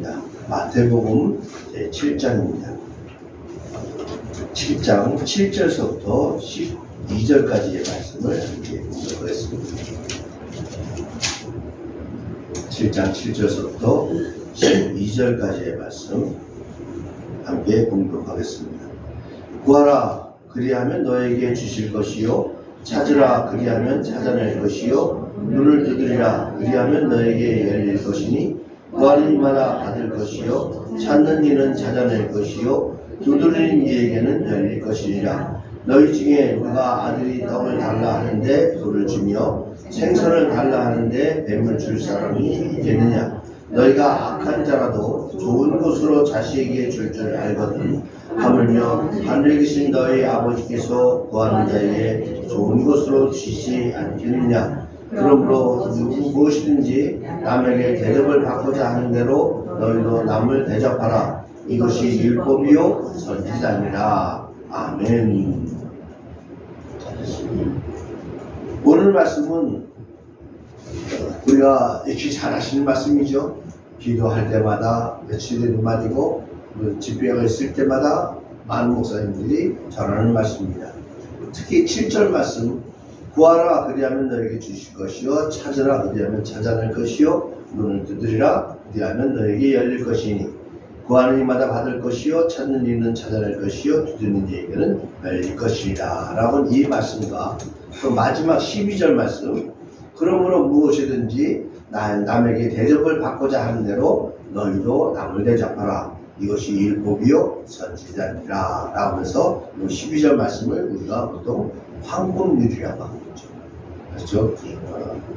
말씀입니다. 마태복음 제7장입니다. 7장 7절서부터 12절까지의 말씀을 함께 공독하겠습니다. 7장 7절서부터 12절까지의 말씀 함께 공독하겠습니다. 구하라, 그리하면 너에게 주실 것이요, 찾으라, 그리하면 찾아낼 것이요, 문을 두드리라, 그리하면 너에게 열릴 것이니, 구하는 이마다 받을 것이요, 찾는 이는 찾아낼 것이요, 두드리는 이에게는 열릴 것이니라. 너희 중에 누가 아들이 떡을 달라 하는데 돌을 주며 생선을 달라 하는데 뱀을 줄 사람이 있겠느냐? 너희가 악한 자라도 좋은 것으로 자식에게 줄 줄 알거든. 하물며 하늘에 계신 너희 아버지께서 구하는 자에게 좋은 것으로 주시지 않겠느냐? 그러므로 누구 무엇이든지 남에게 대접을 받고자 하는 대로 너희도 남을 대접하라. 이것이 율법이요 선지자니라. 아멘. 오늘 말씀은 우리가 이렇게 잘 하시는 말씀이죠. 기도할 때마다 며칠 되는 말이고 집회가 있을 때마다 많은 목사님들이 전하는 말씀입니다. 특히 7절 말씀, 구하라, 그리하면 너에게 주실 것이요, 찾으라, 그리하면 찾아낼 것이요, 문을 두드리라, 그리하면 너에게 열릴 것이니, 구하는 이마다 받을 것이요, 찾는 이는 찾아낼 것이요, 두드리는 이에게는 열릴 것이라 라고 이 말씀과 또 마지막 12절 말씀, 그러므로 무엇이든지 남에게 대접을 받고자 하는 대로 너희도 남을 대접하라. 이것이 율법이요 선지자니라 라면서 12절 말씀을 우리가 보통 황금률이라고 하는 거죠. 그렇죠?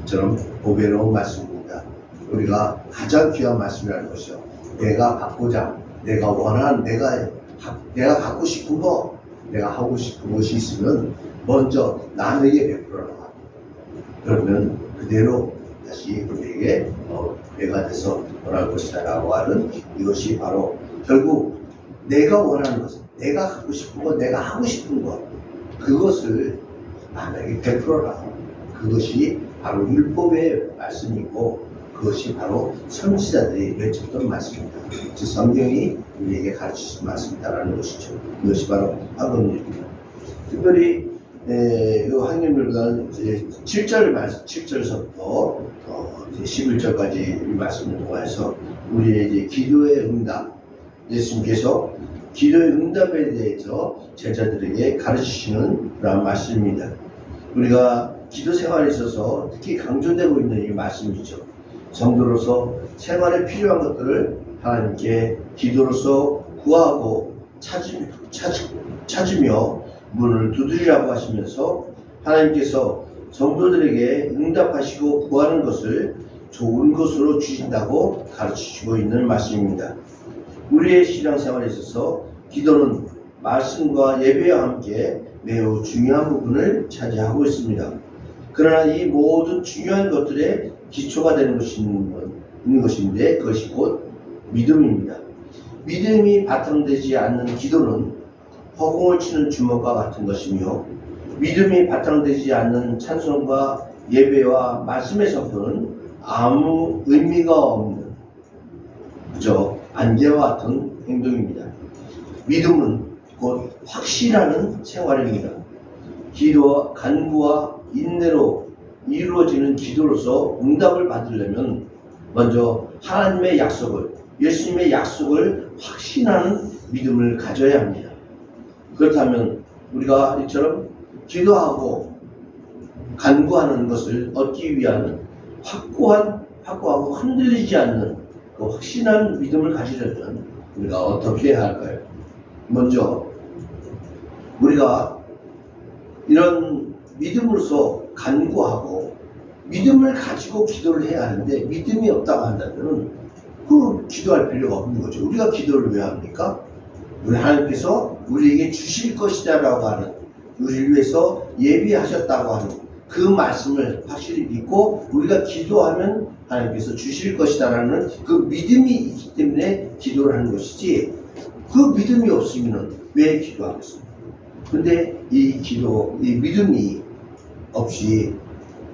저처럼 보배로운 말씀입니다. 우리가 가장 귀한 말씀이라는 것이요. 내가 받고자, 내가 원하는, 내가 갖고 싶은 거, 내가 하고 싶은 것이 있으면 먼저 남에게 베풀어라. 그러면 그대로 다시 우리에게 배가 돼서 원할 것이다 라고 하는 이것이 바로 결국 내가 원하는 것, 내가 갖고 싶은 것, 내가 하고 싶은 것, 그것을 남에게 베풀어라. 그것이 바로 율법의 말씀이고 그것이 바로 선지자들이 외쳤던 말씀입니다. 즉 성경이 우리에게 가르치신 말씀이다라는 것이죠. 이것이 바로 황금률입니다. 특별히 이 황금률보다는 7절서부터 11절까지 말씀을 통해서 우리의 이제 기도의 응답, 예수님께서 기도의 응답에 대해서 제자들에게 가르치시는 그런 말씀입니다. 우리가 기도 생활에 있어서 특히 강조되고 있는 이 말씀이죠. 성도로서 생활에 필요한 것들을 하나님께 기도로서 구하고 찾으며 문을 두드리라고 하시면서 하나님께서 성도들에게 응답하시고 구하는 것을 좋은 것으로 주신다고 가르치시고 있는 말씀입니다. 우리의 신앙생활에 있어서 기도는 말씀과 예배와 함께 매우 중요한 부분을 차지하고 있습니다. 그러나 이 모든 중요한 것들의 기초가 되는 것이 있는 것인데 그것이 곧 믿음입니다. 믿음이 바탕되지 않는 기도는 허공을 치는 주먹과 같은 것이며 믿음이 바탕되지 않는 찬송과 예배와 말씀의 선포는 아무 의미가 없는 그저 안개와 같은 행동입니다. 믿음은 곧 확신하는 생활입니다. 기도와 간구와 인내로 이루어지는 기도로서 응답을 받으려면 먼저 하나님의 약속을, 예수님의 약속을 확신하는 믿음을 가져야 합니다. 그렇다면 우리가 이처럼 기도하고 간구하는 것을 얻기 위한 확고하고 흔들리지 않는 그 확신한 믿음을 가지려면 우리가 어떻게 해야 할까요? 먼저 우리가 이런 믿음으로서 간구하고 믿음을 가지고 기도를 해야 하는데 믿음이 없다고 한다면 그 기도할 필요가 없는 거죠. 우리가 기도를 왜 합니까? 우리 하나님께서 우리에게 주실 것이다 라고 하는, 우리를 위해서 예비하셨다고 하는 그 말씀을 확실히 믿고 우리가 기도하면 하나님께서 주실 것이다 라는 그 믿음이 있기 때문에 기도를 하는 것이지, 그 믿음이 없으면 왜 기도하겠습니까? 근데 이 믿음이 없이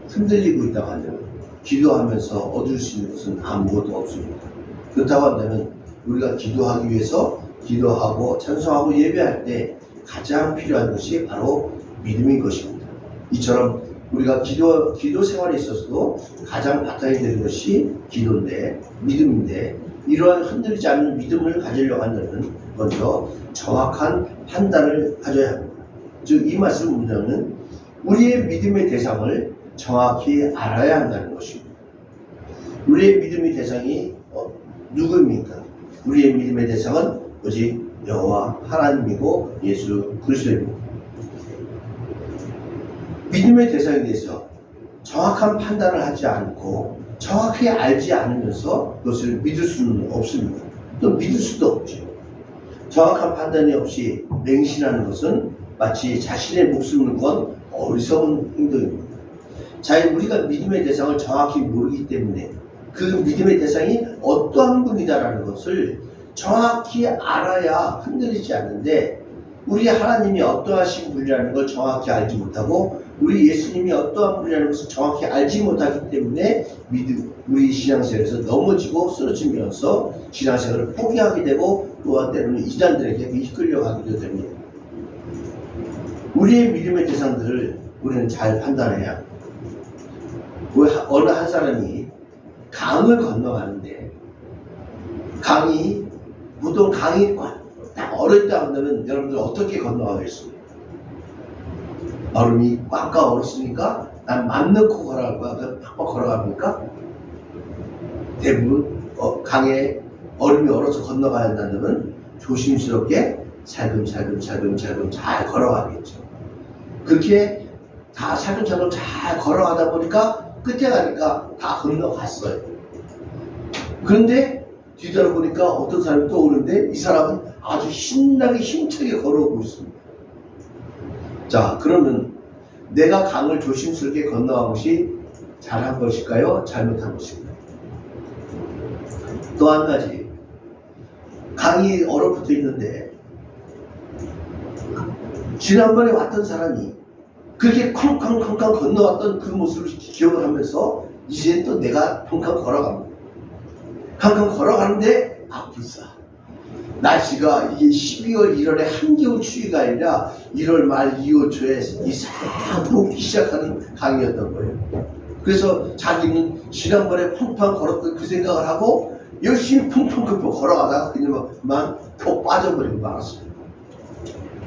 흔들리고 있다고 하면 기도하면서 얻을 수 있는 것은 아무것도 없습니다. 그렇다고 한다면 우리가 기도하기 위해서 기도하고 찬송하고 예배할 때 가장 필요한 것이 바로 믿음인 것입니다. 이처럼 우리가 기도 생활에 있어서도 가장 바탕이 되는 것이 기도인데, 믿음인데, 이러한 흔들리지 않는 믿음을 가지려고 한다면 먼저 정확한 판단을 가져야 합니다. 즉, 이 말씀 문장은 우리의 믿음의 대상을 정확히 알아야 한다는 것입니다. 우리의 믿음의 대상이 누구입니까? 우리의 믿음의 대상은 오직 여호와 하나님이고 예수 그리스도입니다. 믿음의 대상에 대해서 정확한 판단을 하지 않고 정확히 알지 않으면서 그것을 믿을 수는 없습니다. 또 믿을 수도 없죠. 정확한 판단이 없이 맹신하는 것은 마치 자신의 목숨을 건 어리석은 행동입니다. 우리가 믿음의 대상을 정확히 모르기 때문에 그 믿음의 대상이 어떠한 분이다라는 것을 정확히 알아야 흔들리지 않는데, 우리 하나님이 어떠하신 분이라는 걸 정확히 알지 못하고 우리 예수님이 어떠한 분이라는 것을 정확히 알지 못하기 때문에 우리 신앙생활에서 넘어지고 쓰러지면서 신앙생활을 포기하게 되고 또한 때로는 이단들에게 이끌려가기도 됩니다. 우리의 믿음의 대상들을 우리는 잘 판단해야 합니다. 어느 한 사람이 강을 건너가는데 보통 강이 딱 얼었다 한다면 여러분들 어떻게 건너가겠습니까? 얼음이 꽉꽉 얼었으니까 난 맘 놓고 걸어갈 거야. 그래서 팍팍 걸어갑니까? 대부분 강에 얼음이 얼어서 건너가야 한다면 조심스럽게 살금살금 잘 걸어가겠죠. 그렇게 다 차근차근 잘 걸어가다 보니까 끝에 가니까 다 건너갔어요. 그런데 뒤돌아보니까 어떤 사람이 또 오는데 이 사람은 아주 신나게 힘차게 걸어오고 있습니다. 자, 그러면 내가 강을 조심스럽게 건너간 것이 잘한 것일까요? 잘못한 것일까요? 또 한 가지, 강이 얼어붙어 있는데 지난번에 왔던 사람이 그렇게 쾅쾅 건너왔던 그 모습을 기억을 하면서 이제 또 내가 쾅쾅 걸어갑니다. 쾅쾅 걸어가는데 불사. 날씨가 이게 12월 1월에 한겨울 추위가 아니라 1월 말 2월 초에 이상 녹기 시작하는 강이었던 거예요. 그래서 자기는 지난번에 펑펑 걸었던 그 생각을 하고 열심히 펑펑 걸어가다가 그냥 푹 빠져버리고 말았어요.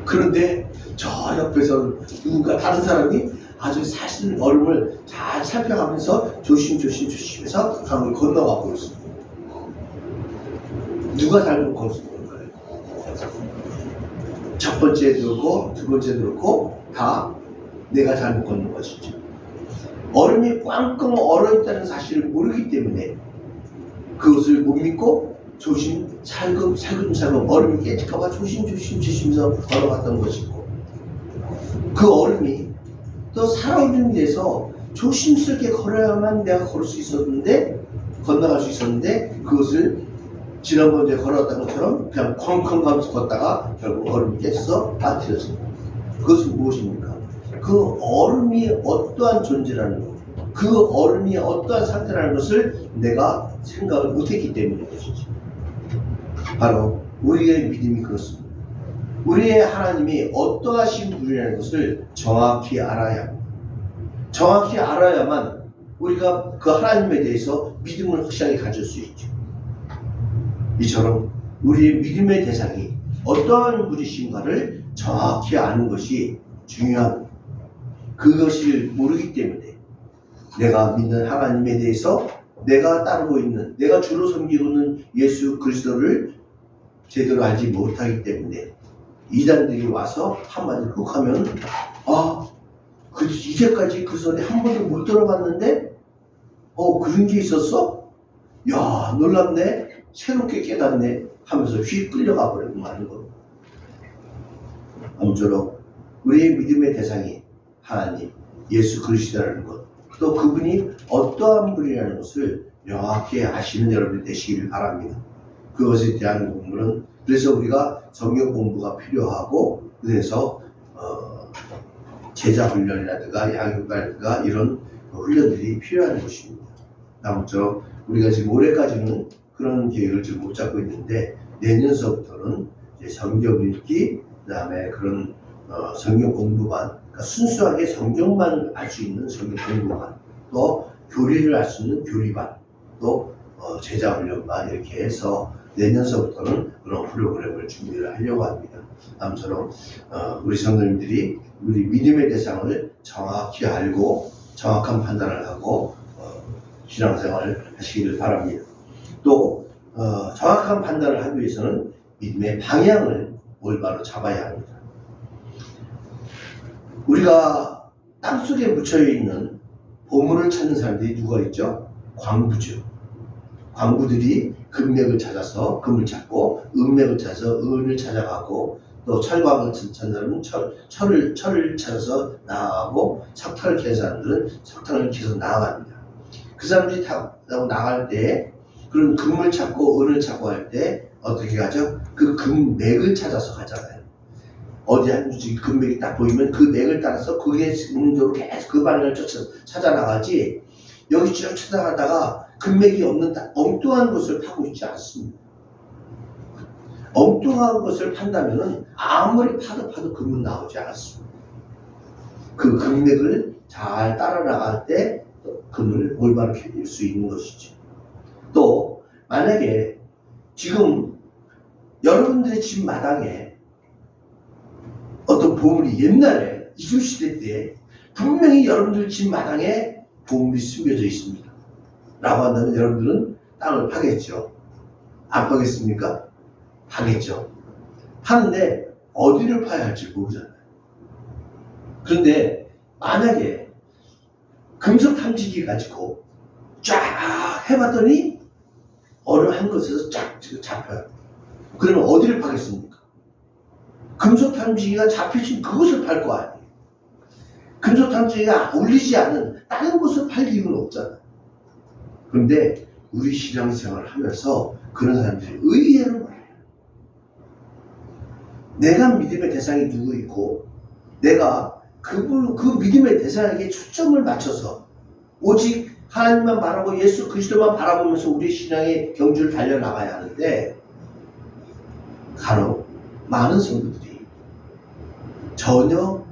그런데 저 옆에서 누군가 다른 사람이 아주 사실 얼음을 잘 살펴가면서 조심해서 강을 건너가고 있습니다. 누가 잘못 걸었을까요? 첫 번째도 그렇고 두 번째도 그렇고 다 내가 잘못 걷는 것이죠. 얼음이 꽝꽝 얼어있다는 사실을 모르기 때문에 그것을 못 믿고 살금 얼음이 깨질까봐 조심해서 걸어갔던 것이고, 그 얼음이 또 살아오는 데서 조심스럽게 걸어야만 내가 걸을 수 있었는데, 건너갈 수 있었는데, 그것을 지난번에 걸어왔던 것처럼 그냥 쾅쾅 가면서 걷다가 결국 얼음이 깨져서 빠뜨렸습니다. 그것은 무엇입니까? 그 얼음이 어떠한 존재라는 것, 그 얼음이 어떠한 상태라는 것을 내가 생각을 못했기 때문인 것이죠. 바로 우리의 믿음이 그렇습니다. 우리의 하나님이 어떠하신 분이라는 것을 정확히 알아야 합니다. 정확히 알아야만 우리가 그 하나님에 대해서 믿음을 확실하게 가질 수 있죠. 이처럼 우리의 믿음의 대상이 어떠한 분이신가를 정확히 아는 것이 중요합니다. 그것을 모르기 때문에 내가 믿는 하나님에 대해서 내가 따르고 있는, 내가 주로 섬기고 있는 예수 그리스도를 제대로 알지 못하기 때문에 이단들이 와서 한마디로 훅 하면 이제까지 그 소리 한 번도 못 들어봤는데 그런 게 있었어? 야, 놀랍네, 새롭게 깨닫네 하면서 휙 끌려가 버리고 마는 겁니다. 아무쪼록 우리의 믿음의 대상이 하나님, 예수 그리스도라는 것, 또 그분이 어떠한 분이라는 것을 명확히 아시는 여러분이 되시기를 바랍니다. 그것에 대한 공부는, 그래서 우리가 성경 공부가 필요하고, 그래서 제자 훈련이라든가 양육이라든가 이런 훈련들이 필요한 것입니다. 아무쪼록 우리가 지금 올해까지는 그런 계획을 지금 못 잡고 있는데 내년서부터는 이제 성경 읽기, 그다음에 그런 성경 공부반, 그러니까 순수하게 성경만 알 수 있는 성경 공부반, 또 교리를 알 수 있는 교리반, 또 제자 훈련반 이렇게 해서 내년서부터는 그런 프로그램을 준비를 하려고 합니다. 아무쪼록 우리 성도님들이 우리 믿음의 대상을 정확히 알고 정확한 판단을 하고 신앙생활을 하시기를 바랍니다. 또 정확한 판단을 하기 위해서는 믿음의 방향을 올바로 잡아야 합니다. 우리가 땅속에 묻혀있는 보물을 찾는 사람들이 누가 있죠? 광부죠. 광부들이 금맥을 찾아서 금을 찾고, 은맥을 찾아서 은을 찾아가고, 또 철광을 찾는 사람은 철을 찾아서 나아가고, 석탄을 캐는 사람들은 석탄을 캐서 나아갑니다. 그 사람들이 타고 나갈 때, 그런 금을 찾고 은을 찾고 할 때 어떻게 가죠? 그 금맥을 찾아서 가잖아요. 어디 한 금맥이 딱 보이면 그 맥을 따라서 그게 있는 대로 계속 그 방향을 찾아 나가지, 여기 쭉 찾아가다가 금맥이 없는 엉뚱한 곳을 파고 있지 않습니다. 엉뚱한 것을 판다면은 아무리 파도 금은 나오지 않습니다. 그 금맥을 잘 따라 나갈 때 금을 올바로 캐낼 수 있는 것이죠. 또 만약에 지금 여러분들의 집 마당에 어떤 보물이 옛날에 이주시대 때 분명히 여러분들 집 마당에 보물이 숨겨져 있습니다 라고 한다면 여러분들은 땅을 파겠죠. 안 파겠습니까? 파겠죠. 파는데 어디를 파야 할지 모르잖아요. 그런데 만약에 금속 탐지기 가지고 쫙 해봤더니 어느 한 곳에서 쫙 잡혀요. 그러면 어디를 파겠습니까? 금속 탐지기가 잡히신 그곳을 팔 거 아니에요. 금속 탐지기가 울리지 않은 다른 곳을 팔 이유는 없잖아요. 그런데 우리 신앙생활을 하면서 그런 사람들이 의외로 많아요. 내가 믿음의 대상이 누구이고 내가 그 믿음의 대상에게 초점을 맞춰서 오직 하나님만 바라고 예수 그리스도만 바라보면서 우리 신앙의 경주를 달려나가야 하는데, 간혹 많은 성도들이 전혀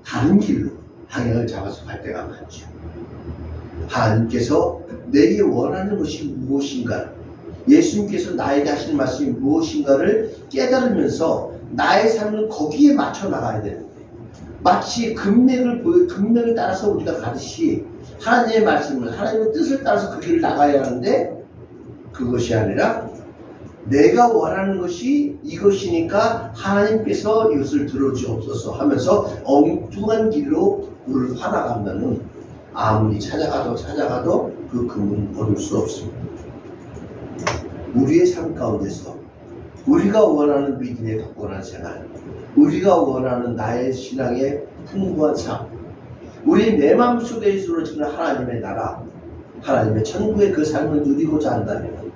다른 길로 방향을 잡아서 갈 때가 많죠. 하나님께서 내게 원하는 것이 무엇인가, 예수님께서 나에게 하신 말씀이 무엇인가를 깨달으면서 나의 삶을 거기에 맞춰 나가야 되는데, 마치 금맥을 따라서 우리가 가듯이 하나님의 말씀을, 하나님의 뜻을 따라서 그 길을 나가야 하는데, 그것이 아니라 내가 원하는 것이 이것이니까 하나님께서 이것을 들어주옵소서 하면서 엉뚱한 길로 우리를 화나간다는, 아무리 찾아가도 그 금은 얻을 수 없습니다. 우리의 삶 가운데서 우리가 원하는 믿음의 굳건한 생활, 우리가 원하는 나의 신앙의 풍부한 삶, 우리 내 마음속에 이루어지는 하나님의 나라, 하나님의 천국의 그 삶을 누리고자 한다면,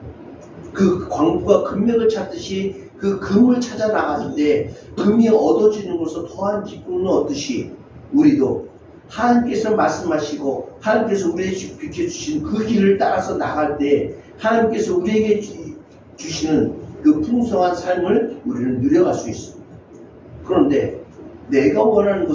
그 광부가 금맥을 찾듯이 그 금을 찾아 나가는데 금이 얻어지는 것으로 더한 기쁨을 얻듯이, 우리도 하나님께서 말씀하시고 하나님께서 우리에게 비켜주신 그 길을 따라서 나갈 때 하나님께서 우리에게 주시는 그 풍성한 삶을 우리는 누려갈 수 있습니다. 그런데 내가 원하는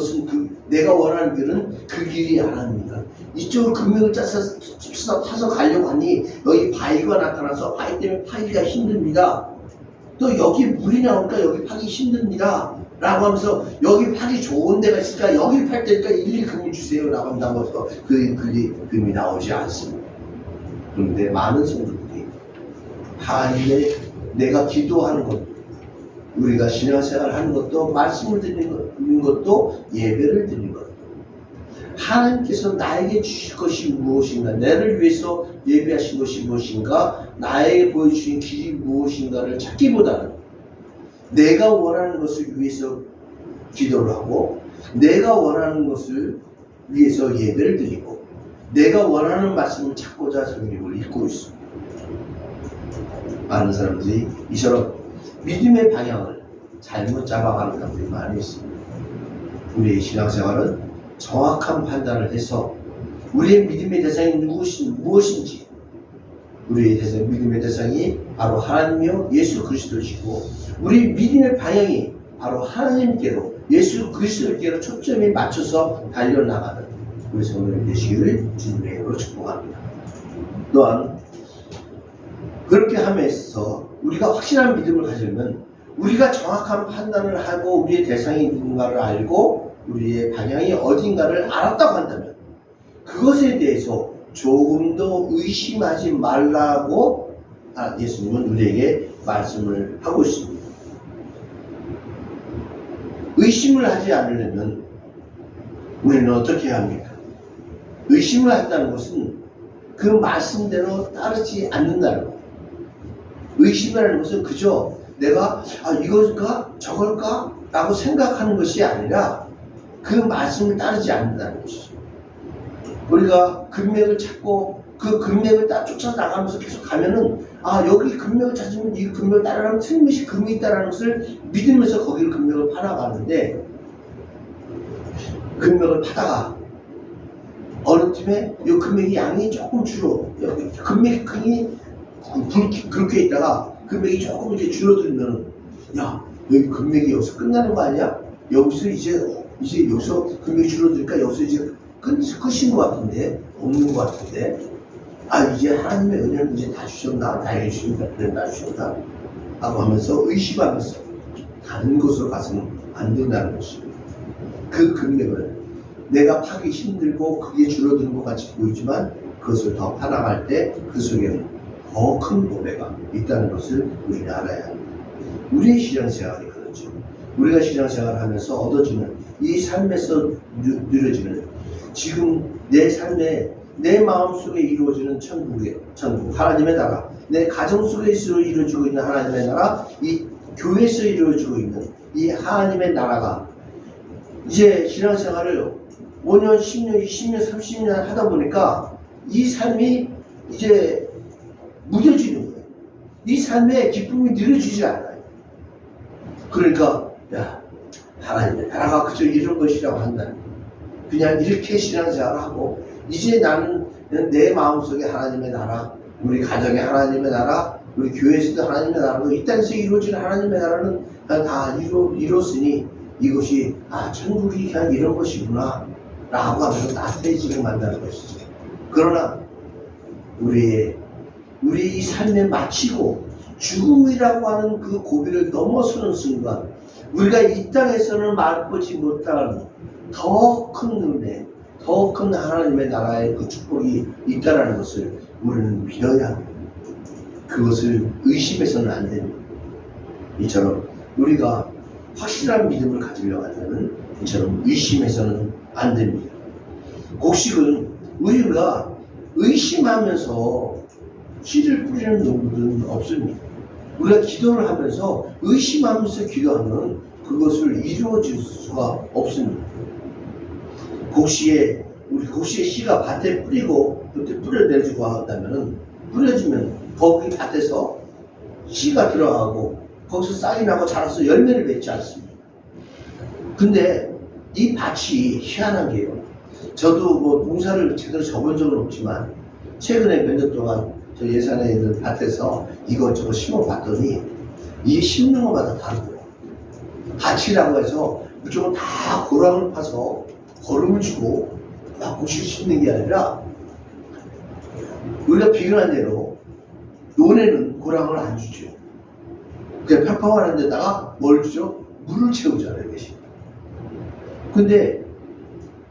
길은 그 길이 아닙니다. 이쪽으로 금맥을 타서 가려고 하니 여기 바위가 나타나서 바위 때문에 파기가 힘듭니다. 또 여기 물이 나오니까 여기 파기 힘듭니다 라고 하면서 여기 파기 좋은 데가 있으니까 여기 팔 테니까 일일이 금을 주세요 라고 한다면서 금이 나오지 않습니다. 그런데 많은 성도들이 하나님의 내가 기도하는 것, 우리가 신앙생활을 하는 것도, 말씀을 드리는 것도, 예배를 드리는 것도, 하나님께서 나에게 주실 것이 무엇인가, 나를 위해서 예배하신 것이 무엇인가, 나에게 보여주신 길이 무엇인가를 찾기보다는 내가 원하는 것을 위해서 기도를 하고, 내가 원하는 것을 위해서 예배를 드리고, 내가 원하는 말씀을 찾고자 성경을 읽고 있습니다. 많은 사람들이 이처럼 믿음의 방향을 잘못 잡아가는 사람들이 많이 있습니다. 우리의 신앙생활은 정확한 판단을 해서 우리의 믿음의 대상이 무엇인지, 우리 믿음의 대상이 바로 하나님이요 예수 그리스도시고 우리 믿음의 방향이 바로 하나님께로 예수 그리스도께로 초점이 맞춰서 달려나가는 우리 성도님 되시기를 주님의 이름으로 축복합니다. 또한 그렇게 함에서 우리가 확실한 믿음을 가지려면 우리가 정확한 판단을 하고 우리의 대상이 누군가를 알고 우리의 방향이 어딘가를 알았다고 한다면 그것에 대해서 조금 더 의심하지 말라고 예수님은 우리에게 말씀을 하고 있습니다. 의심을 하지 않으려면 우리는 어떻게 해야 합니까? 의심을 한다는 것은 그 말씀대로 따르지 않는다는 것. 의심이라는 것은 그저 내가 이걸까 저걸까 라고 생각하는 것이 아니라 그 말씀을 따르지 않는다는 것이죠. 우리가 금맥을 찾고 그 금맥을 쫓아 나가면서 계속 가면은 여기 금맥을 찾으면 이 금맥을 따라가면 틀림없이 금이 있다는 것을 믿으면서 거기를 금맥을 파나가는데 금맥을 파다가 어느 틈에 이 금맥이 양이 조금 줄어 금맥이 크니 굵게 있다가 금맥이 조금 이제 줄어들면 여기 금맥이 여기서 끝나는 거 아니야? 여기서 이제 여기서 금맥이 줄어드니까 여기서 이제 끝인 것 같은데 없는 것 같은데 이제 하나님의 은혜는 이제 다 주셨나? 나에게 다 주셨나? 라고 하면서 의심하면서 다른 곳으로 가서는 안 된다는 것입니다. 그 금맥을 내가 파기 힘들고 그게 줄어드는 것 같이 보이지만 그것을 더 파나갈 때 그 속에는 더 큰 보배가 있다는 것을 우리는 알아야 합니다. 우리의 신앙생활이 그렇죠. 우리가 신앙생활을 하면서 얻어지는 이 삶에서 누려지는 지금 내 삶에 내 마음속에 이루어지는 천국 하나님의 나라 내 가정 속에서 이루어지고 있는 하나님의 나라 이 교회에서 이루어지고 있는 이 하나님의 나라가 이제 신앙생활을 5년, 10년, 20년, 30년 하다 보니까 이 삶이 이제 무뎌지는 거예요. 이 삶의 기쁨이 늘어지지 않아요. 그러니까 하나님의 나라가 그저 이런 것이라고 한다는 거예요. 그냥 이렇게 신앙생활을 하고 이제 나는 내 마음속에 하나님의 나라 우리 가정에 하나님의 나라 우리 교회에서도 하나님의 나라고 이 땅에서 이루어지는 하나님의 나라는 다 이뤘으니 이것이 천국이 그냥 이런 것이구나 라고 하면서 나태해지게 만드는 것이죠. 그러나 우리 이 삶에 마치고 죽음이라고 하는 그 고비를 넘어서는 순간 우리가 이 땅에서는 맛보지 못한 더 큰 은혜, 더 큰 하나님의 나라의 그 축복이 있다는 것을 우리는 믿어야 합니다. 그것을 의심해서는 안 됩니다. 이처럼 우리가 확실한 믿음을 가지려고 한다면 이처럼 의심해서는 안 됩니다. 곡식은 우리가 의심하면서 씨를 뿌리는 농부는 없습니다. 우리가 기도를 하면서 의심하면서 기도하면 그것을 이루어질 수가 없습니다. 곡식의 씨가 밭에 뿌리고 그때 뿌려내주고 한다면 뿌려주면 거기 밭에서 씨가 들어가고 거기서 싹이 나고 자라서 열매를 맺지 않습니다. 근데 이 밭이 희한한 게요. 저도 농사를 제대로 접은 적은 없지만 최근에 몇 년 동안 저 예산에 있는 밭에서 이것저것 심어봤더니 이 심는 것마다 다르고요. 밭이라고 해서 무조건 다 고랑을 파서 거름을 주고 막 곡식을 심는 게 아니라 우리가 비교한 대로 논에는 고랑을 안 주죠. 그냥 평평한 데다가 뭘 주죠? 물을 채우잖아요. 대신. 근데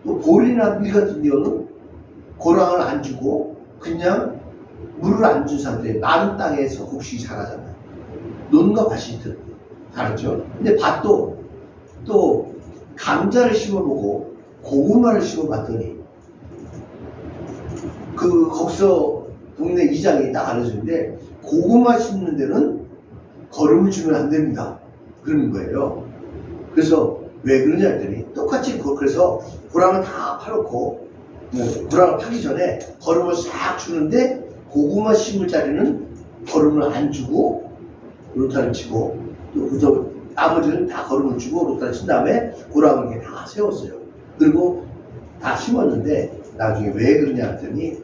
또 보리나 밀 같은 경우는 고랑을 안 주고 그냥 물을 안 준 상태에 마른 땅에서 곡식이 자라잖아요. 논과 밭이 다르죠. 근데 밭도 또 감자를 심어보고 고구마를 심어봤더니 거기서 동네 이장이 딱 알려주는데 고구마 심는 데는 거름을 주면 안 됩니다. 그러는 거예요. 그래서 왜 그러냐 했더니 똑같이 그래서 고랑을 다 파놓고 고랑을 파기 전에 거름을 싹 주는데 고구마 심을 자리는 거름을 안 주고 로타를 치고 또 나머지는 다 거름을 주고 로타를 친 다음에 고랑을 이렇게 다 세웠어요. 그리고 다 심었는데 나중에 왜 그러냐 했더니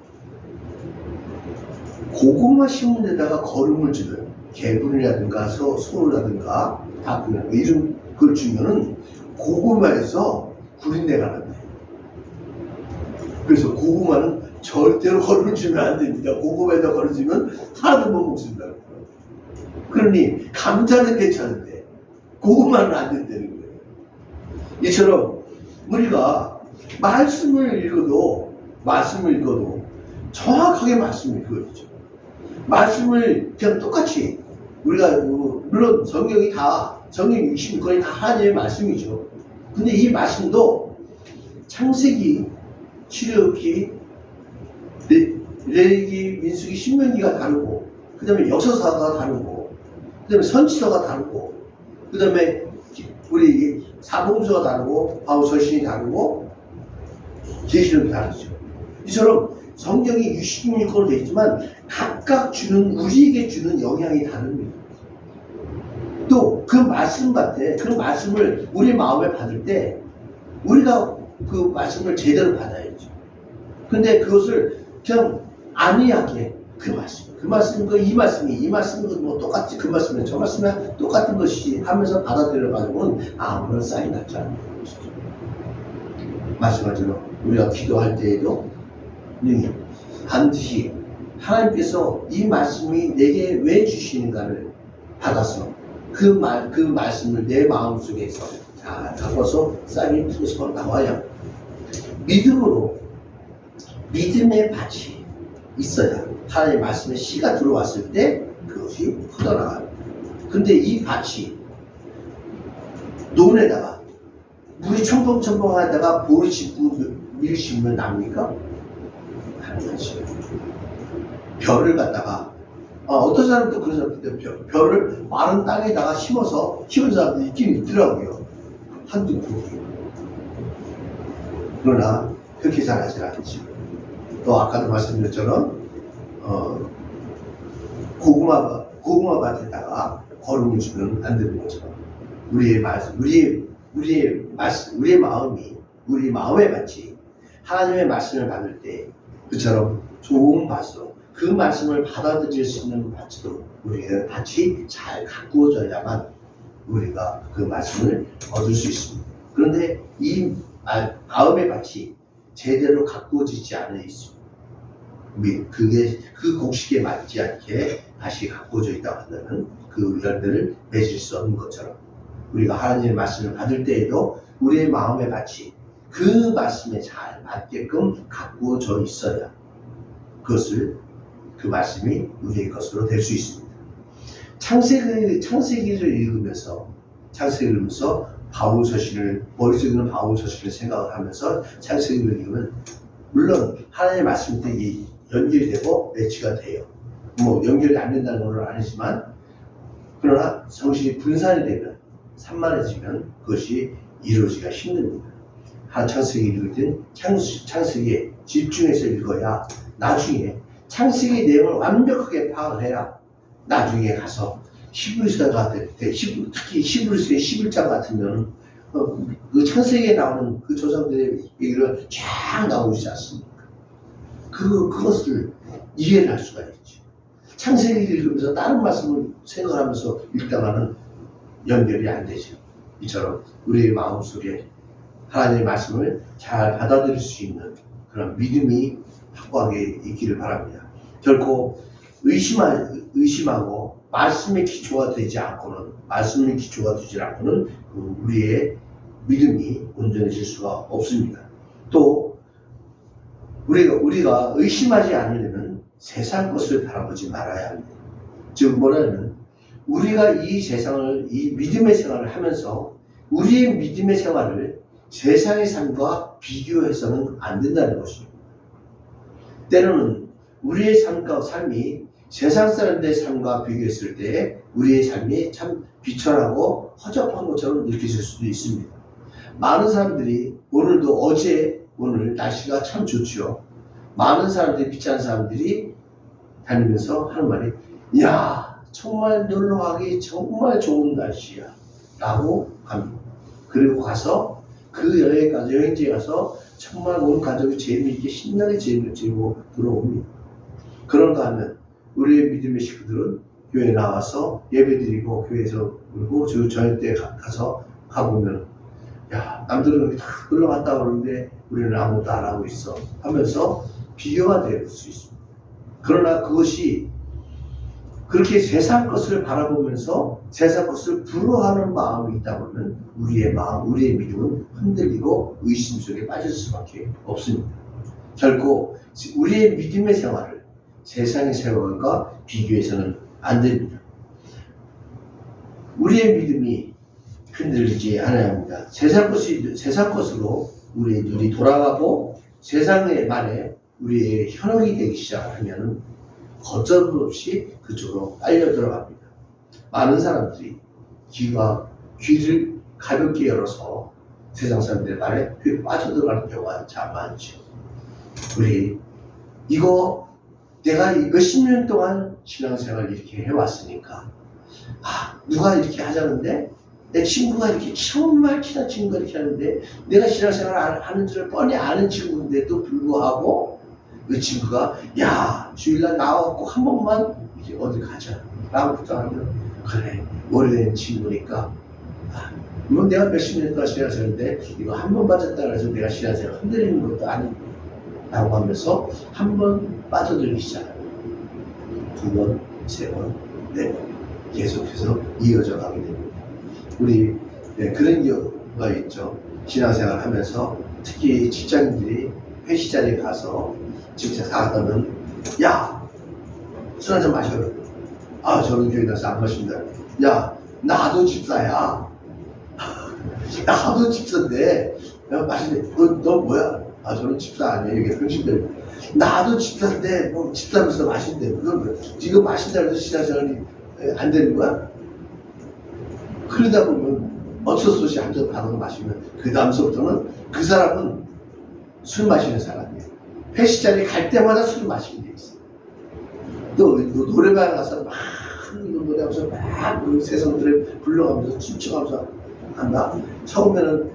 고구마 심는데다가 거름을 주는 개분이라든가 소라든가 다분이라든가 이런 걸 주면은 고구마에서 구린내가 난대. 그래서 고구마는 절대로 거름을 주면 안 됩니다. 고구마에다 거름 주면 하나도 못 먹습니다. 그러니 감자는 괜찮은데 고구마는 안 된다는 거예요. 이처럼 우리가 말씀을 읽어도 정확하게 말씀을 읽어야죠. 말씀을 그냥 똑같이 우리가 물론 성경 66권이 다 하나님의 말씀이죠. 근데 이 말씀도 창세기, 출애굽기, 레위기, 민수기, 신명기가 다르고, 그 다음에 역사서가 다르고, 그 다음에 선지서가 다르고, 그 다음에 우리 사복음서가 다르고, 바울서신이 다르고, 계시록이 다르죠. 이처럼 성경이 66권으로 되어 있지만 각각 우리에게 주는 영향이 다릅니다. 또 그 말씀 같아. 그 말씀을 우리 마음에 받을 때 우리가 그 말씀을 제대로 받아야죠. 근데 그것을 그냥 안이하게 이 말씀이 뭐 똑같이 그 말씀이나 저 말씀이나 똑같은 것이 하면서 받아들여가지고는 아무런 쌓이 났지 않는 것이죠. 마찬가지로 우리가 기도할 때에도 반드시 하나님께서 이 말씀이 내게 왜 주시는가를 받아서 그 말씀을 내 마음속에서 잘 담아서 쌀이 터서 나와야 믿음의 밭이 있어야 하나님의 말씀의 씨가 들어왔을 때 그것이 뻗어나가요. 근데 이 밭이 논에다가 물이 첨벙첨벙하다가 볼을 짚고 밀 심으면 납니까? 가능하지. 별을 갖다가 어떤 사람도 그런 사람들 별을 마른 땅에다가 심어서 키운 사람들이 있긴 있더라고요. 한두 그룹이. 그러나 그렇게 잘하지 않지. 또 아까도 말씀드렸처럼 고구마 밭에다가 거름을 주면 안 되는 것처럼 우리의 마음의 밭이 하나님의 말씀을 받을 때 그처럼 좋은 밭으로 그 말씀을 받아들일 수 있는 밭으로 우리의 밭이 잘 가꾸어져야만 우리가 그 말씀을 얻을 수 있습니다. 그런데 이 마음의 밭이 제대로 가꾸어지지 않아 있습니다. 그게 그 곡식에 맞지 않게 다시 가꾸어져 있다고 한다면 그 열매를 맺을 수 없는 것처럼 우리가 하나님의 말씀을 받을 때에도 우리의 마음의 밭이 그 말씀에 잘 맞게끔 가꾸어져 있어야 그 말씀이 우리의 것으로 될 수 있습니다. 창세기를 읽으면서 머릿속에 있는 바울 서신을 생각을 하면서 창세기를 읽으면 물론 하나님의 말씀이 연결이 되고 매치가 돼요. 뭐 연결이 안 된다는 건 아니지만 그러나 성실이 분산이 되면 산만해지면 그것이 이루어지기가 힘듭니다. 창세기 읽을 땐 창세기에 집중해서 읽어야 나중에 창세기 내용을 완벽하게 파악을 해야 나중에 가서 히브리서가 특히 히브리서의 11장 같으면 그 창세기에 나오는 그 조상들의 얘기를 쫙 나오지 않습니까? 그것을 이해를 할 수가 있지. 창세기를 읽으면서 다른 말씀을 생각하면서 읽다가는 연결이 안 되죠. 이처럼 우리의 마음속에 하나님의 말씀을 잘 받아들일 수 있는 그런 믿음이 확고하게 있기를 바랍니다. 결코 의심하고 말씀의 기초가 되지 않고는 우리의 믿음이 온전해질 수가 없습니다. 또 우리가 의심하지 않으려면 세상 것을 바라보지 말아야 합니다. 즉 뭐냐면 우리가 이 믿음의 생활을 하면서 우리의 믿음의 생활을 세상의 삶과 비교해서는 안 된다는 것입니다. 때로는 우리의 삶이 세상 사람들의 삶과 비교했을 때 우리의 삶이 참 비천하고 허접한 것처럼 느껴질 수도 있습니다. 많은 사람들이 오늘 날씨가 참 좋죠. 많은 사람들이 비싼 사람들이 다니면서 하는 말이 야 정말 놀러가기 정말 좋은 날씨야 라고 합니다. 그리고 가서 그 여행지에 가서 정말 온 가족이 재미있게 신나게 즐기고 들어옵니다. 그런가 하면 우리의 믿음의 식구들은 교회에 나와서 예배드리고 교회에서 그리고 저녁 때 가서 가보면 야 남들은 여기 다 놀러 갔다 오는데 우리는 아무것도 안 하고 있어 하면서 비교가 될 수 있습니다. 그러나 그것이 그렇게 세상 것을 바라보면서 세상 것을 부러워하는 마음이 있다 보면 우리의 마음, 우리의 믿음은 흔들리고 의심 속에 빠질 수밖에 없습니다. 결코 우리의 믿음의 생활을 세상의 생활과 비교해서는 안 됩니다. 우리의 믿음이 흔들리지 않아야 합니다. 세상 것으로 우리의 눈이 돌아가고 세상의 말에 우리의 현혹이 되기 시작하면 걷잡을 없이 그쪽으로 빨려 들어갑니다. 많은 사람들이 귀를 가볍게 열어서 세상 사람들의 말에 빠져들어가는 경우가 참 많죠. 우리 내가 몇십 년 동안 신앙생활을 이렇게 해왔으니까 누가 이렇게 하자는데 내 친구가 이렇게 정말 친한 친구가 이렇게 하는데 내가 신앙생활을 하는 줄 뻔히 아는 친구인데도 불구하고 그 친구가 야 주일날 나와갖고 한 번만 이제 어디 가자 라고 부탁하면 그래 오래된 친구니까 이건 내가 몇십 년 동안 신앙생활인데 이거 한 번 빠졌다 그래서 내가 신앙생활 흔들리는 것도 아니고 라고 하면서 한 번 빠져들기 시작합니다. 두 번, 세 번, 네 번 계속해서 이어져 가게 됩니다. 우리 그런 경우가 있죠. 신앙생활 하면서 특히 직장인들이 회식 자리에 가서 진짜 사가면 야 술 한잔 마셔요. 저는 교회 가서 안 마신다. 야 나도 집사야. 나도 집사인데 마신대. 너 뭐야? 저는 집사 아니에요. 이게 병신들. 나도 집사인데 뭐 집사면서 마신대. 그건 지금 마신다 해서 신앙생활이 안 되는 거야? 그러다 보면 어쩔 수 없이 한 잔 받아서 마시면 그 다음서부터는 그 사람은 술 마시는 사람이에요. 회식 자리에 갈 때마다 술 마시게 돼 있어요. 또 노래방 가서 막 노래하면서 막 세상 노래 불러가면서 춤춰가면서 한다. 처음에는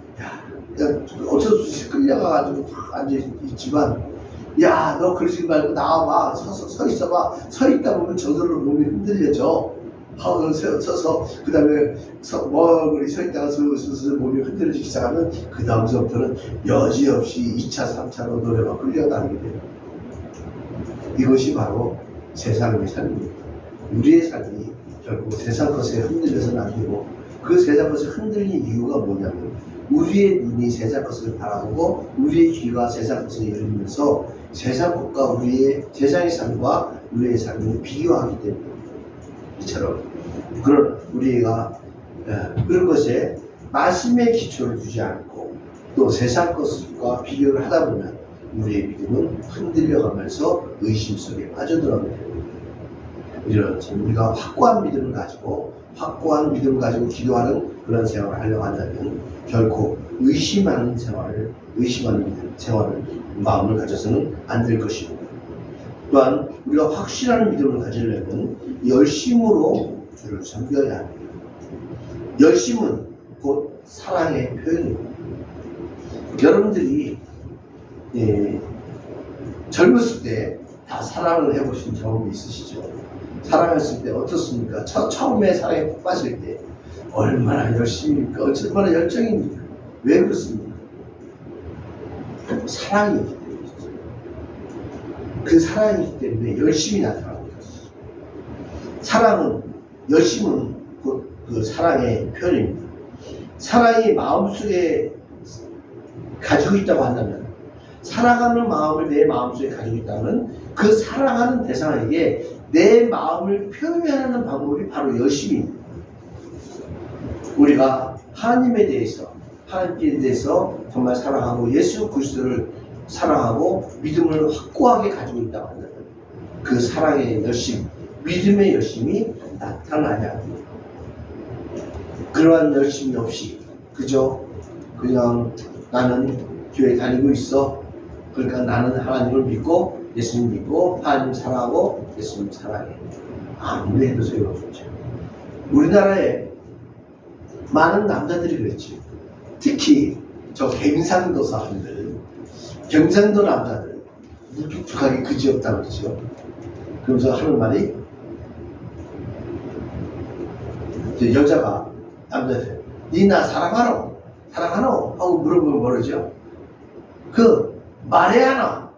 어쩔 수 없이 끌려가가지고 탁 앉아있지만 야 너 그러지 말고 나와봐. 서 있어봐. 서 있다 보면 저절로 몸이 흔들려져. 서서 그 다음에 멀리 서 있다가 슬슬 몸이 흔들리기 시작하면 그 다음서부터는 여지없이 2차, 3차로 노래가 끌려다니게 돼요. 이것이 바로 세상의 삶입니다. 우리의 삶이 결국 세상 것에 흔들려서는 안 되고 그 세상 것에 흔들린 이유가 뭐냐면 우리의 눈이 세상 것을 바라보고 우리의 귀가 세상 것을 열리면서 세상 것과 우리의 세상의 삶과 우리의 삶을 비교하기 때문에 이처럼 그런 우리가 그런 것에 말씀의 기초를 두지 않고 또 세상 것과 비교를 하다 보면 우리의 믿음은 흔들려가면서 의심 속에 빠져들어가게 됩니다. 이런 우리가 확고한 믿음을 가지고 기도하는 그런 생활을 하려고 한다면 결코 의심하는 마음을 가져서는 안 될 것입니다. 또한 우리가 확실한 믿음을 가지려면 열심으로 주를 섬겨야 합니다. 열심은 곧 사랑의 표현입니다. 여러분들이 젊었을 때 다 사랑을 해보신 경험이 있으시죠? 사랑했을 때 어떻습니까? 처음에 사랑에 푹 빠질 때 얼마나 열심입니까? 얼마나 열정입니까? 왜 그렇습니까? 사랑이기 때문이죠. 그 사랑이기 때문에 열심히 나타나는 것이죠. 열심은 곧 그 사랑의 표현입니다. 사랑이 마음속에 가지고 있다고 한다면 사랑하는 마음을 내 마음속에 가지고 있다면 그 사랑하는 대상에게 내 마음을 표현하는 방법이 바로 열심입니다. 우리가 하나님께 대해서 정말 사랑하고 예수 그리스도를 사랑하고 믿음을 확고하게 가지고 있다고 한다면 그 사랑의 열심, 믿음의 열심이 나타나야 합니다. 그러한 열심이 없이 그냥 나는 교회 다니고 있어. 그러니까 나는 하나님을 믿고 예수님 믿고 하나님 사랑하고 예수님 사랑해. 아무리 해도 소용없죠. 우리나라에 많은 남자들이 그랬지. 특히 저 경상도 사람들, 경상도 남자들 무뚝뚝하게 그지없다고 그러죠. 그러면서 하는 말이, 여자가 남자한테 니 나 사랑하노? 사랑하노? 하고 물어보면 뭐라죠? 말해야 하나?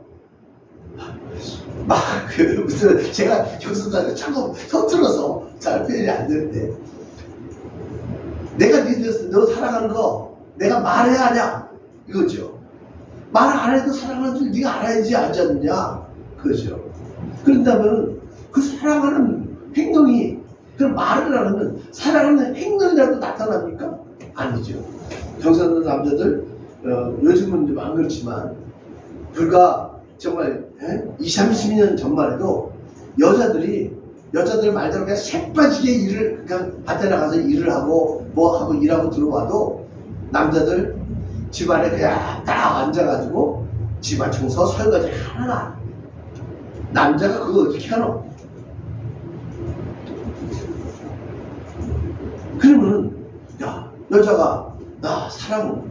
무슨 제가 교수님한테 자꾸 서툴러서 잘 표현이 안 되는데, 내가 너 사랑하는 거 내가 말해야 하냐? 이거죠. 말 안 해도 사랑하는 줄 네가 알아야지 알지 않느냐? 그렇죠. 그런다면 그 사랑하는 행동이, 그 말을 안 하면 사랑하는 행동이라도 나타납니까? 아니죠. 경상도 남자들, 요즘은 좀 안 그렇지만, 불과 정말 20, 30년 전만 해도 여자들 말대로 그냥 새빠지게 일을, 그냥 밭에 나가서 일을 하고 뭐 하고 일하고 들어와도 남자들 집안에 그냥 딱 앉아가지고 집안 청소 설거지 하나. 남자가 그거 어떻게 하노? 그러면은, 야, 여자가 나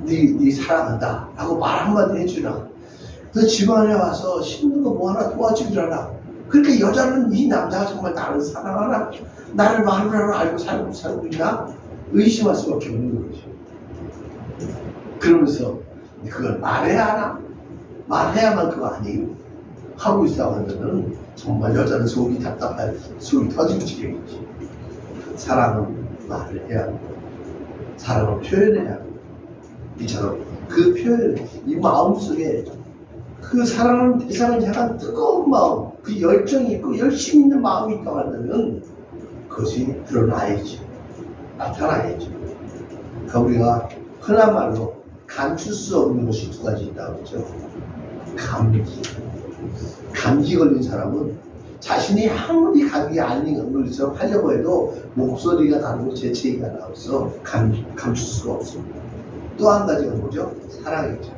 네 사랑한다 라고 말 한마디 해주나? 너 집안에 와서 힘든 거 뭐 하나 도와주려나? 그러니까 여자는 이 남자가 정말 나를 사랑하나? 나를 마누라로 알고 살고 있나? 의심할 수밖에 없는 거죠. 그러면서 그걸 말해야 하나? 말해야만 그거 아니에요? 하고 있다고 하면은 정말 여자는 속이 답답해, 속이 터지고 지겠지. 사랑은 말을 해야 합니다. 사랑을 표현해야 합니다. 이처럼 그 표현, 이 마음속에 그 사랑하는 대상을 향한 뜨거운 마음, 그 열정이 있고 열심히 있는 마음이 있다고 한다면 그것이 드러나야지, 나타나야지. 그러니까 우리가 흔한 말로 감출 수 없는 것이 두 가지 있다고 그러죠. 감기 걸린 사람은 자신이 아무리 감기 아닌 것처럼 하려고 해도 목소리가 다르고 재채기가 나와서 감출 수가 없습니다. 또 한 가지가 뭐죠? 사랑이죠.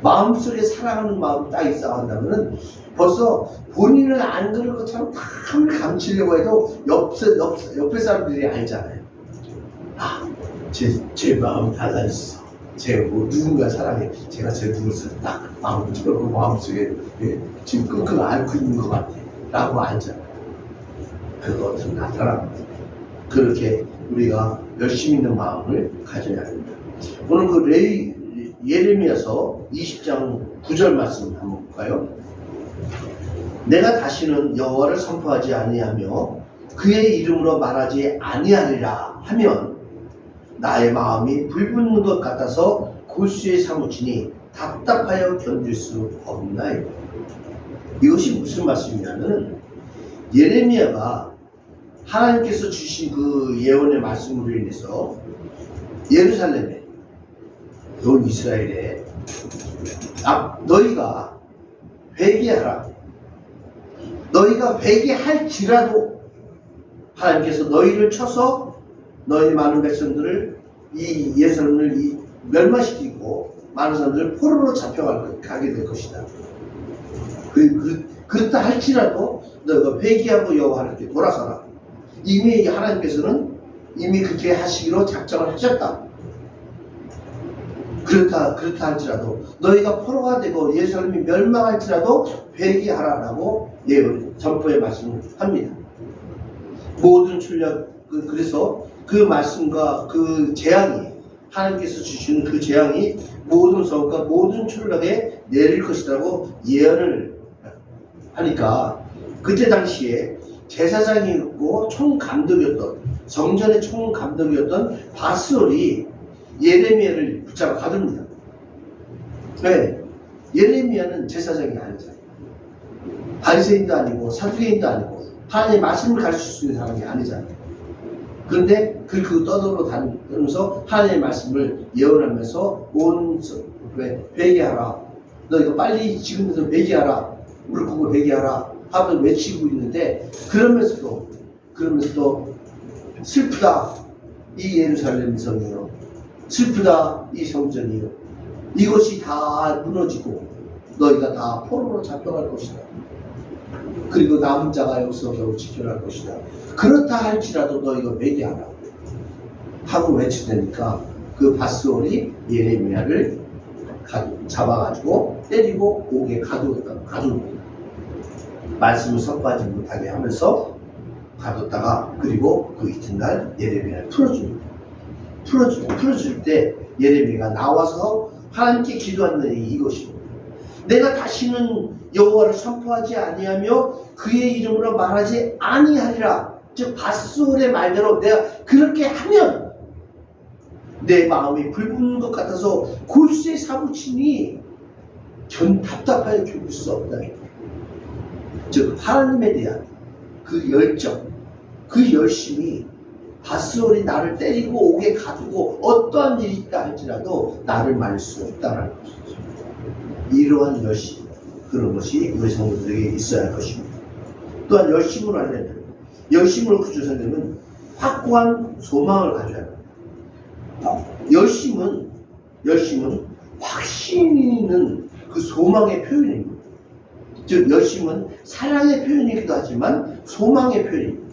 마음속에 사랑하는 마음이 딱 있어 한다면 벌써 본인은 안 그럴 것처럼 다 감추려고 해도 옆에 사람들이 알잖아요. 제 마음 닫아있어. 누군가 사랑해. 제가 제 누구를 딱 마음을 들고 마음속에 지금 끙끙 앓고 있는 것 같아 라고 알잖아요. 그것은 나타납니다. 그렇게 우리가 열심히 있는 마음을 가져야 합니다. 오늘 그 예레미야서 20장 9절 말씀 한번 볼까요? 내가 다시는 여호와를 선포하지 아니하며 그의 이름으로 말하지 아니하리라 하면 나의 마음이 불붙는 것 같아서 골수에 사무치니 답답하여 견딜 수 없나이다. 이것이 무슨 말씀이냐면 예레미야가 하나님께서 주신 그 예언의 말씀으로 인해서 예루살렘에, 온 이스라엘에 너희가 회개하라. 너희가 회개할지라도 하나님께서 너희를 쳐서 너희 많은 백성들을 이 예루살렘을 멸망시키고 많은 사람들을 포로로 잡혀가게 될 것이다. 그렇다 할지라도 너희가 회개하고 여호와께 돌아서라. 이미 하나님께서는 이미 그렇게 하시기로 작정을 하셨다. 그렇다 할지라도 너희가 포로가 되고 예루살렘이 멸망할지라도 회개하라라고 예언 선포의 말씀을 합니다. 모든 출력, 그래서 그 말씀과 그 재앙이, 하나님께서 주시는 그 재앙이 모든 성과 모든 출력에 내릴 것이라고 예언을 하니까, 그때 당시에 제사장이었고 총감독이었던, 성전의 총감독이었던 바스올이 예레미야를 붙잡아 가둡니다. 왜? 예레미야는 제사장이 아니잖아요. 바리새인도 아니고 사두개인도 아니고 하나님의 말씀을 가르칠 수 있는 사람이 아니잖아요. 그런데 그거 떠들어다니면서 하나님의 말씀을 예언하면서 회개하라. 너 이거 빨리 지금부터 회개하라. 물고고 회개하라. 하면서 외치고 있는데, 그러면서도 슬프다. 이 예루살렘 성이요. 슬프다. 이 성전이요. 이것이 다 무너지고 너희가 다 포로로 잡혀갈 것이다. 그리고 남은 자가 여기서 겨우 지켜날 것이다. 그렇다 할지라도 너희가 회개하라 하고 외치니까 그 바스올이 예레미야를 잡아가지고 때리고 옥에 가두었다. 말씀을 선포하지 못하게 하면서 가뒀다가 그리고 그 이튿날 예레미야를 풀어줍니다. 풀어줄 때 예레미야가 나와서 하나님께 기도하는 일이 이것입니다. 내가 다시는 여호와를 선포하지 아니하며 그의 이름으로 말하지 아니하리라. 즉 밧솔의 말대로 내가 그렇게 하면 내 마음이 불붙는 것 같아서 골수에 사무치니 답답하게 견딜 수 없다. 즉 하나님에 대한 그 열정, 그 열심이 밧솔이 나를 때리고 옥에 가두고 어떠한 일이 있다 할지라도 나를 말릴 수 없다는 것이죠. 이러한 열심, 그런 것이 우리 성도들에게 있어야 할 것입니다. 또한 열심을 하려면, 열심을 구조하려면 확고한 소망을 가져야 합니다. 열심은 확신이 있는 그 소망의 표현입니다. 즉 열심은 사랑의 표현이기도 하지만 소망의 표현입니다.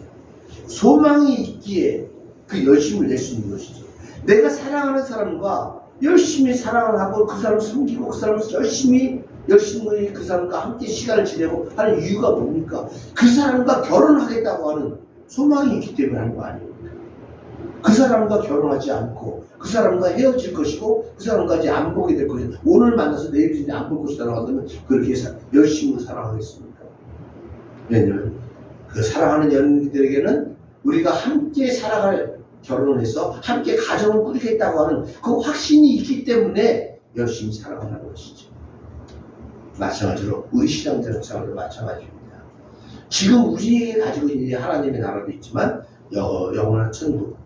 소망이 있기에 그 열심을 낼 수 있는 것이죠. 내가 사랑하는 사람과 열심히 사랑을 하고 그 사람을 섬기고 그 사람을 열심히 그 사람과 함께 시간을 지내고 하는 이유가 뭡니까? 그 사람과 결혼하겠다고 하는 소망이 있기 때문에 하는 거 아닙니까? 그 사람과 결혼하지 않고 그 사람과 헤어질 것이고 그 사람까지 안 보게 될 것이고 오늘 만나서 내일 안 볼 것이라고 한다면 그렇게 열심히 사랑하겠습니까? 왜냐하면 그 사랑하는 연인들에게는 우리가 함께 살아갈 결혼을 해서 함께 가정을 꾸리겠다고 하는 그 확신이 있기 때문에 열심히 살아가는 것이죠. 마찬가지로 우리 신앙자의 생활도 마찬가지입니다. 지금 우리에게 가지고 있는 하나님의 나라도 있지만 영원한 천국,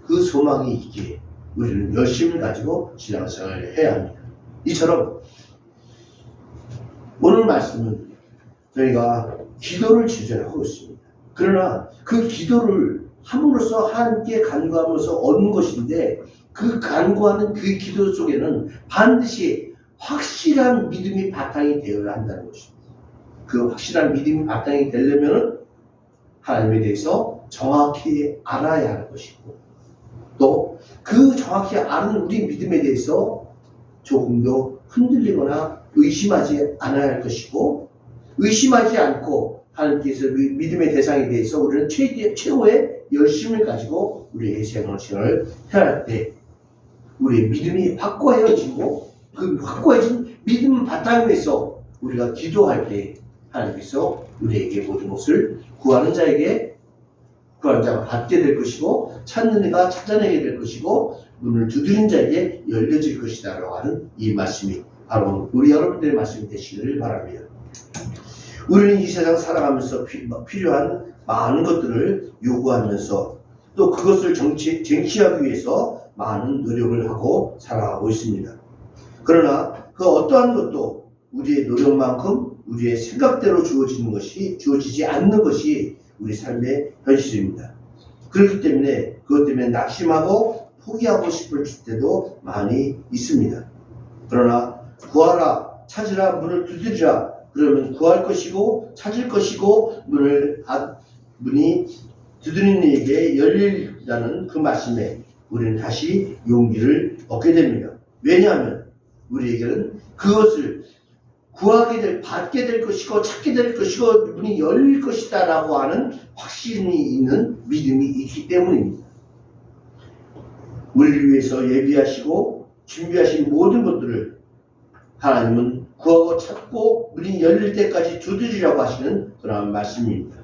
그 소망이 있기에 우리는 열심을 가지고 신앙생활을 해야 합니다. 이처럼 오늘 말씀은 저희가 기도를 주제하고 있습니다. 그러나 그 기도를 함으로써 하나님께 간구하면서 얻는 것인데 그 간구하는 그 기도 속에는 반드시 확실한 믿음이 바탕이 되어야 한다는 것입니다. 그 확실한 믿음이 바탕이 되려면 하나님에 대해서 정확히 알아야 할 것이고 또 그 정확히 아는 우리 믿음에 대해서 조금도 흔들리거나 의심하지 않아야 할 것이고 의심하지 않고 하나님께서 믿음의 대상에 대해서 우리는 최고의 열심을 가지고 우리의 생활을 해야 할 때 우리의 믿음이 확고해지고 그 확고해진 믿음 바탕 위에서 우리가 기도할 때 하나님께서 우리에게 모든 것을 구하는 자에게 구하는 자가 받게 될 것이고 찾는 이가 찾아내게 될 것이고 문을 두드린 자에게 열려질 것이다 라고 하는 이 말씀이 바로 우리 여러분들의 말씀이 되시기를 바랍니다. 우리는 이 세상 살아가면서 필요한 많은 것들을 요구하면서 또 그것을 쟁취하기 위해서 많은 노력을 하고 살아가고 있습니다. 그러나 그 어떠한 것도 우리의 노력만큼 우리의 생각대로 주어지지 않는 것이 우리 삶의 현실입니다. 그렇기 때문에 그것 때문에 낙심하고 포기하고 싶을 때도 많이 있습니다. 그러나 구하라, 찾으라, 문을 두드리라. 그러면 구할 것이고 찾을 것이고 문이 두드리는 이에게 열리라는 그 말씀에 우리는 다시 용기를 얻게 됩니다. 왜냐하면 우리에게는 그것을 받게 될 것이고 찾게 될 것이고 문이 열릴 것이다 라고 하는 확신이 있는 믿음이 있기 때문입니다. 우리를 위해서 예비하시고 준비하신 모든 것들을 하나님은 구하고 찾고 문이 열릴 때까지 두드리라고 하시는 그런 말씀입니다.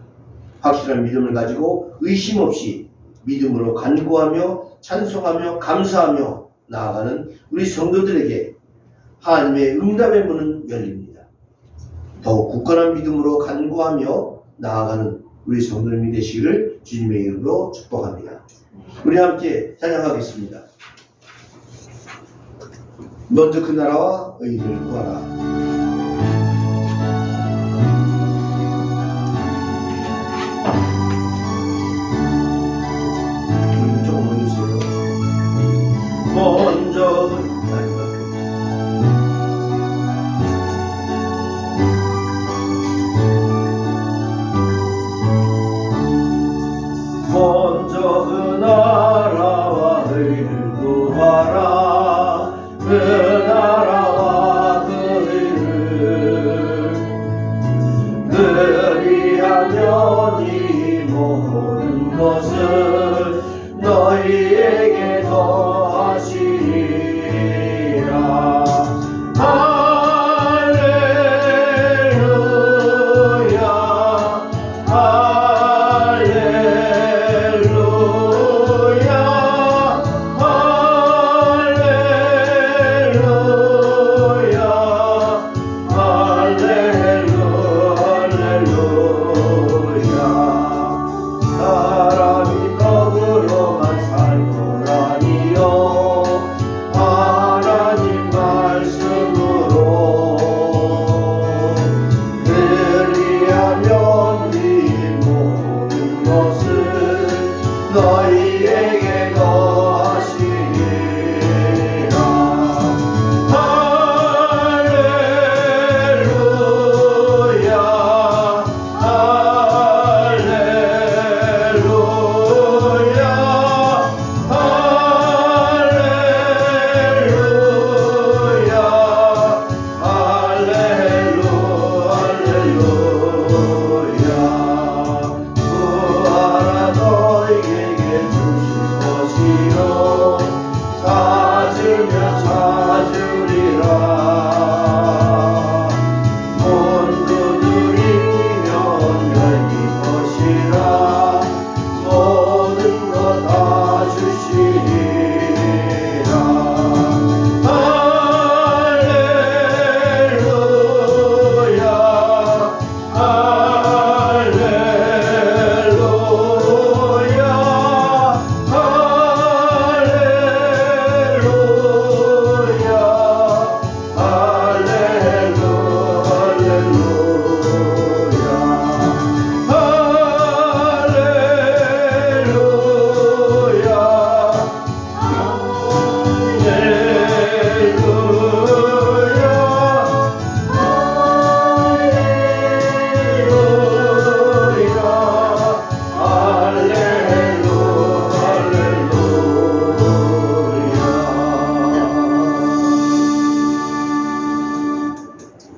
확실한 믿음을 가지고 의심 없이 믿음으로 간구하며 찬송하며 감사하며 나아가는 우리 성도들에게 하나님의 응답의 문은 열립니다. 더욱 굳건한 믿음으로 간구하며 나아가는 우리 성도님이 되시기를 주님의 이름으로 축복합니다. 우리 함께 찬양하겠습니다. 먼저 그 나라와 의를 구하라. 조금 올려주세요. 먼저 그 나라와 의를 구하라. 그 나라와 그 의를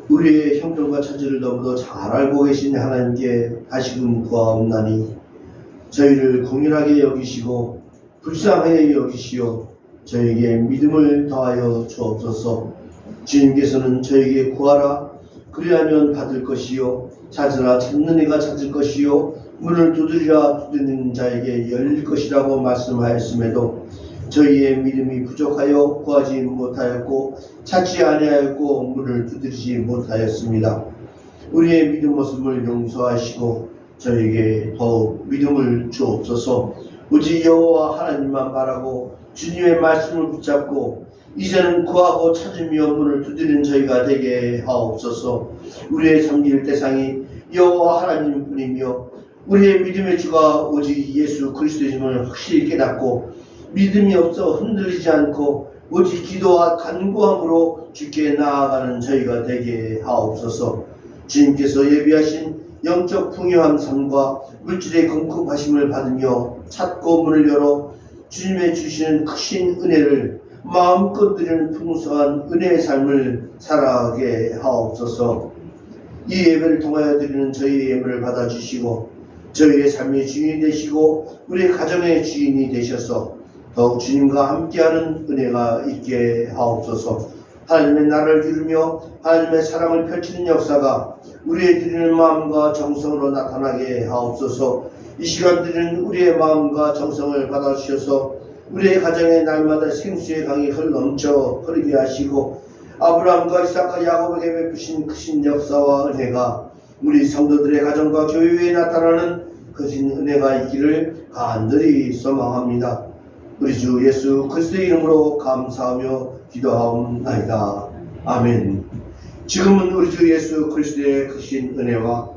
우리의 형편과 처지를 너무도 잘 알고 계신 하나님께 다시금 구하옵나니 저희를 공연하게 여기시고 불쌍하게 여기시어 저에게 믿음을 더하여 주옵소서. 주님께서는 저에게 구하라 그리하면 받을 것이요 찾으라 찾는 이가 찾을 것이요 문을 두드리라 두드리는 자에게 열릴 것이라고 말씀하였음에도 저희의 믿음이 부족하여 구하지 못하였고 찾지 아니하였고 문을 두드리지 못하였습니다. 우리의 믿음 모습을 용서하시고 저에게 더욱 믿음을 주옵소서. 오직 여호와 하나님만 바라고 주님의 말씀을 붙잡고 이제는 구하고 찾으며 문을 두드리는 저희가 되게 하옵소서. 우리의 섬길 대상이 여호와 하나님뿐이며 우리의 믿음의 주가 오직 예수 그리스도임을 확실히 깨닫고 믿음이 없어 흔들리지 않고 오직 기도와 간구함으로 주께 나아가는 저희가 되게 하옵소서. 주님께서 예비하신 영적 풍요한 삶과 물질의 공급하심을 받으며 찾고 문을 열어 주님의 주시는 크신 은혜를 마음껏 누리는 풍성한 은혜의 삶을 살아가게 하옵소서. 이 예배를 통하여 드리는 저희의 예물을 받아주시고 저희의 삶의 주인이 되시고 우리의 가정의 주인이 되셔서 더욱 주님과 함께하는 은혜가 있게 하옵소서. 하나님의 나라를 이루며 하나님의 사랑을 펼치는 역사가 우리의 드리는 마음과 정성으로 나타나게 하옵소서. 이 시간 드리는 우리의 마음과 정성을 받아주셔서 우리의 가정에 날마다 생수의 강이 흘러넘쳐 흐르게 하시고 아브라함과 이삭과 야곱에게 베푸신 크신 역사와 은혜가 우리 성도들의 가정과 교회에 나타나는 크신 은혜가 있기를 간절히 소망합니다. 우리 주 예수 그리스도의 이름으로 감사하며 기도하옵나이다. 아멘. 지금은 우리 주 예수 그리스도의 크신 은혜와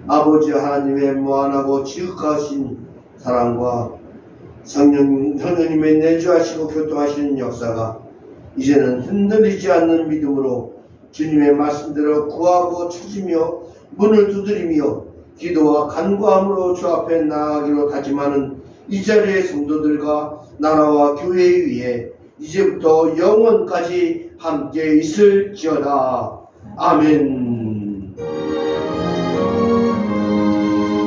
아버지 하나님의 무한하고 지극하신 사랑과 성령 성령님의 내주하시고 교통하시는 역사가 이제는 흔들리지 않는 믿음으로 주님의 말씀대로 구하고 찾으며 문을 두드리며 기도와 간구함으로 주 앞에 나아가기로 다짐하는 이 자리의 성도들과 나라와 교회 위에 이제부터 영원까지 함께 있을지어다. 아멘.